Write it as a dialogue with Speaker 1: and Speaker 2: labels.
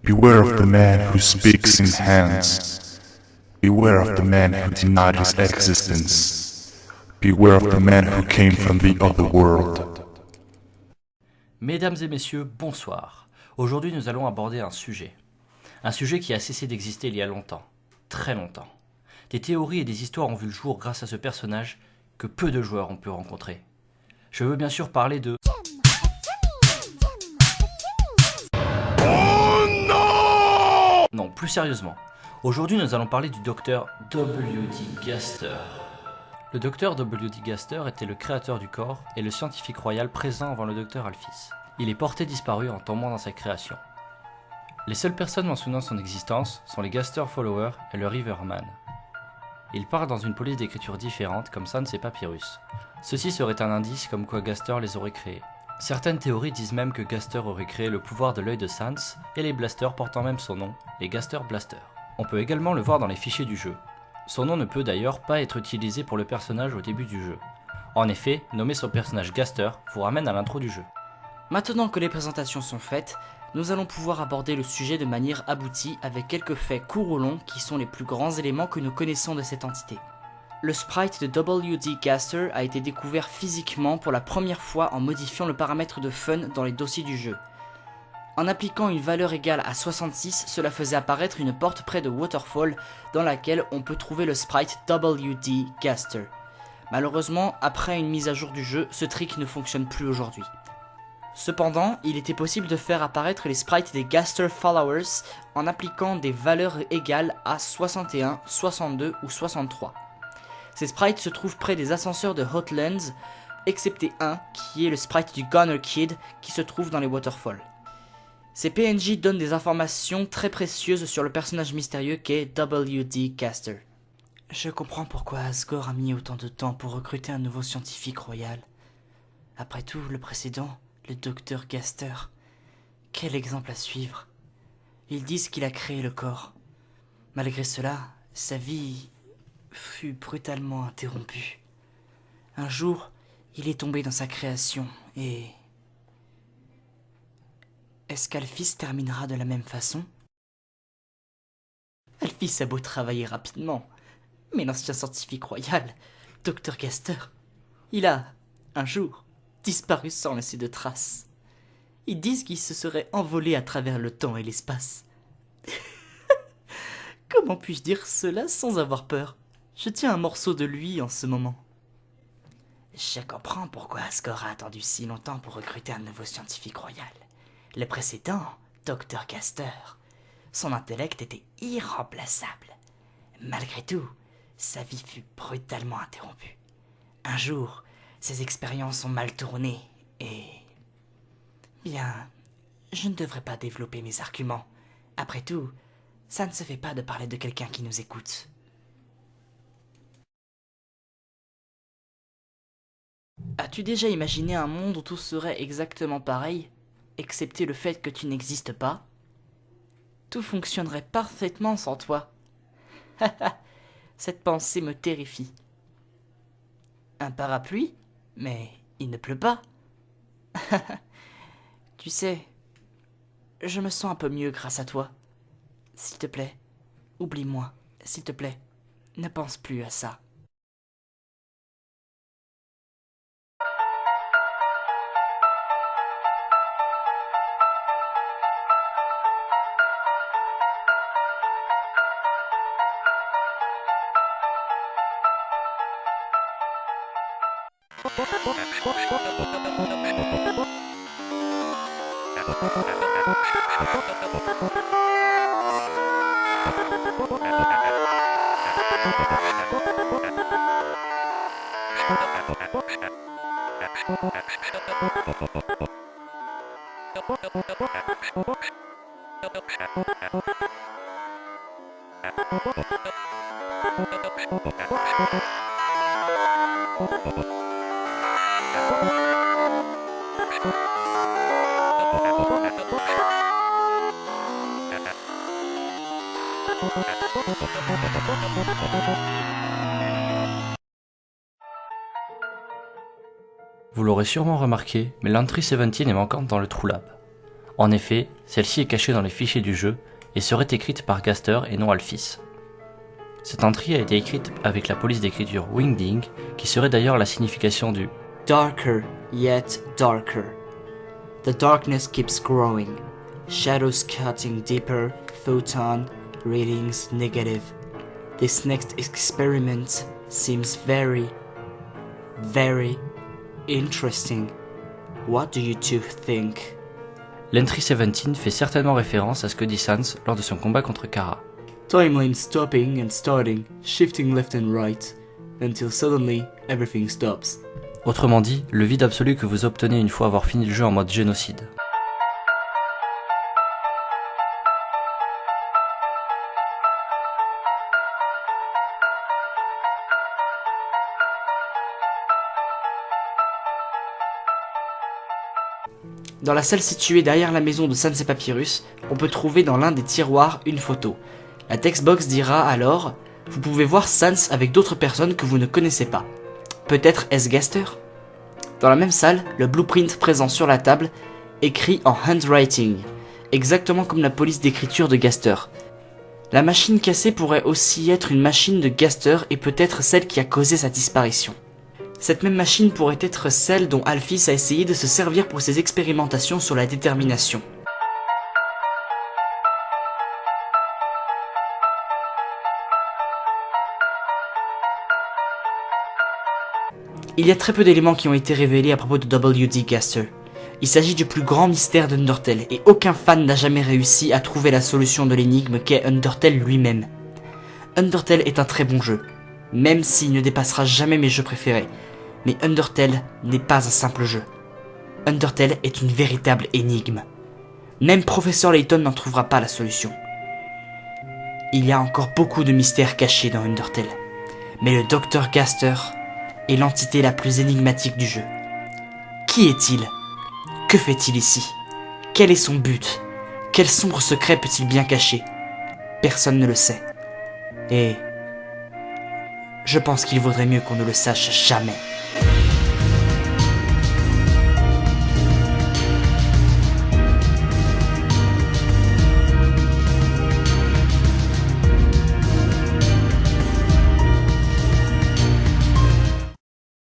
Speaker 1: Beware of the man who speaks in hands. Beware of the man who denied his existence. Beware of the man who came from the other world.
Speaker 2: Mesdames et messieurs, bonsoir. Aujourd'hui, nous allons aborder un sujet. Un sujet qui a cessé d'exister il y a longtemps. Très longtemps. Des théories et des histoires ont vu le jour grâce à ce personnage que peu de joueurs ont pu rencontrer. Je veux bien sûr parler de... Oh non! Non, plus sérieusement. Aujourd'hui, nous allons parler du docteur W.D. Gaster. Le docteur W.D. Gaster était le créateur du corps et le scientifique royal présent avant le docteur Alphys. Il est porté disparu en tombant dans sa création. Les seules personnes mentionnant son existence sont les Gaster Followers et le Riverman. Il part dans une police d'écriture différente comme Sans et Papyrus. Ceci serait un indice comme quoi Gaster les aurait créés. Certaines théories disent même que Gaster aurait créé le pouvoir de l'œil de Sans et les blasters portant même son nom, les Gaster Blasters. On peut également le voir dans les fichiers du jeu. Son nom ne peut d'ailleurs pas être utilisé pour le personnage au début du jeu. En effet, nommer son personnage Gaster vous ramène à l'intro du jeu.
Speaker 3: Maintenant que les présentations sont faites, nous allons pouvoir aborder le sujet de manière aboutie avec quelques faits courts ou longs qui sont les plus grands éléments que nous connaissons de cette entité. Le sprite de W.D. Gaster a été découvert physiquement pour la première fois en modifiant le paramètre de fun dans les dossiers du jeu. En appliquant une valeur égale à 66, cela faisait apparaître une porte près de Waterfall dans laquelle on peut trouver le sprite W.D. Gaster. Malheureusement, après une mise à jour du jeu, ce trick ne fonctionne plus aujourd'hui. Cependant, il était possible de faire apparaître les sprites des Gaster Followers en appliquant des valeurs égales à 61, 62 ou 63. Ces sprites se trouvent près des ascenseurs de Hotlands, excepté un qui est le sprite du Gunner Kid qui se trouve dans les Waterfalls. Ces PNJ donnent des informations très précieuses sur le personnage mystérieux qu'est W.D. Gaster. Je comprends pourquoi Asgore a mis autant de temps pour recruter un nouveau scientifique royal. Après tout, le précédent, le docteur Gaster, quel exemple à suivre. Ils disent qu'il a créé le corps. Malgré cela, sa vie fut brutalement interrompue. Un jour, il est tombé dans sa création et... Est-ce qu'Alphys terminera de la même façon? Alphys a beau travailler rapidement, mais l'ancien scientifique royal, Dr Gaster, il a, un jour, disparu sans laisser de traces. Ils disent qu'il se serait envolé à travers le temps et l'espace. Comment puis-je dire cela sans avoir peur? Je tiens un morceau de lui en ce moment. Je comprends pourquoi Asgore a attendu si longtemps pour recruter un nouveau scientifique royal. Le précédent, Dr Gaster, son intellect était irremplaçable. Malgré tout, sa vie fut brutalement interrompue. Un jour, ses expériences ont mal tourné et... Bien, je ne devrais pas développer mes arguments. Après tout, ça ne se fait pas de parler de quelqu'un qui nous écoute. As-tu déjà imaginé un monde où tout serait exactement pareil, excepté le fait que tu n'existes pas? Tout fonctionnerait parfaitement sans toi. Cette pensée me terrifie. Un parapluie? Mais il ne pleut pas. Tu sais, je me sens un peu mieux grâce à toi. S'il te plaît, oublie-moi, s'il te plaît. Ne pense plus à ça.
Speaker 2: Vous l'aurez sûrement remarqué, mais l'entrée 17 est manquante dans le True Lab. En effet, celle-ci est cachée dans les fichiers du jeu et serait écrite par Gaster et non Alphys. Cette entrée a été écrite avec la police d'écriture Wingding, qui serait d'ailleurs la signification du
Speaker 3: Darker, yet darker. The darkness keeps growing. Shadows cutting deeper, photon, readings negative. This next experiment seems very, very interesting. What do you two think?
Speaker 2: L'Entry 17 fait certainement référence à ce que dit Sans lors de son combat contre Kara.
Speaker 3: Timeline stopping and starting, shifting left and right, until suddenly everything stops.
Speaker 2: Autrement dit, le vide absolu que vous obtenez une fois avoir fini le jeu en mode génocide.
Speaker 3: Dans la salle située derrière la maison de Sans et Papyrus, on peut trouver dans l'un des tiroirs une photo. La textbox dira alors « Vous pouvez voir Sans avec d'autres personnes que vous ne connaissez pas. Peut-être est-ce Gaster ?» Dans la même salle, le blueprint présent sur la table écrit en handwriting, exactement comme la police d'écriture de Gaster. La machine cassée pourrait aussi être une machine de Gaster et peut-être celle qui a causé sa disparition. Cette même machine pourrait être celle dont Alphys a essayé de se servir pour ses expérimentations sur la détermination. Il y a très peu d'éléments qui ont été révélés à propos de W.D. Gaster. Il s'agit du plus grand mystère d'Undertale et aucun fan n'a jamais réussi à trouver la solution de l'énigme qu'est Undertale lui-même. Undertale est un très bon jeu, même s'il ne dépassera jamais mes jeux préférés. Mais Undertale n'est pas un simple jeu. Undertale est une véritable énigme. Même Professeur Layton n'en trouvera pas la solution. Il y a encore beaucoup de mystères cachés dans Undertale. Mais le Dr Gaster est l'entité la plus énigmatique du jeu. Qui est-il? Que fait-il ici? Quel est son but? Quel sombre secret peut-il bien cacher? Personne ne le sait. Et je pense qu'il vaudrait mieux qu'on ne le sache jamais.